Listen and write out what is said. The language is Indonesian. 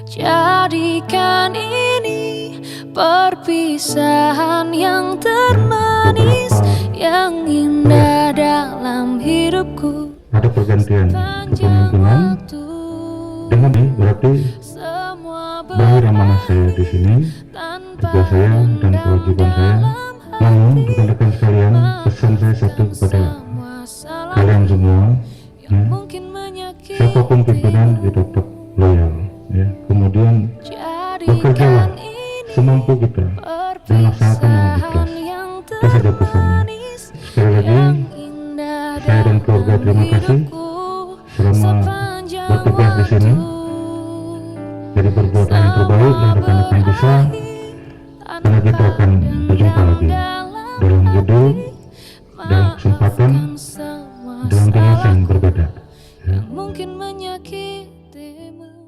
Jadikan ini perpisahan yang termanis, yang indah dalam hidupku. Ada pergantian kepemimpinan. Dengan ini berarti berakhir amanah saya di sini, tugas saya dan kewajiban saya. Namun rekan-rekan sekalian, pesan saya satu kepada kalian semua, ya, siapapun pimpinan kita tetap loyal, ya. Kemudian bekerjalah semampu kita dan laksanakan dengan ikhlas. Itu saja pesannya. Sekali lagi, saya dan keluarga terima kasih selama bertugas di sini. Jadi berbuatlah yang terbaik yang rekan-rekan bisa, karena kita akan berjumpa lagi dalam judul, dalam kesempatan, dalam jenis yang berbeda, ya. Mungkin menyakitimu.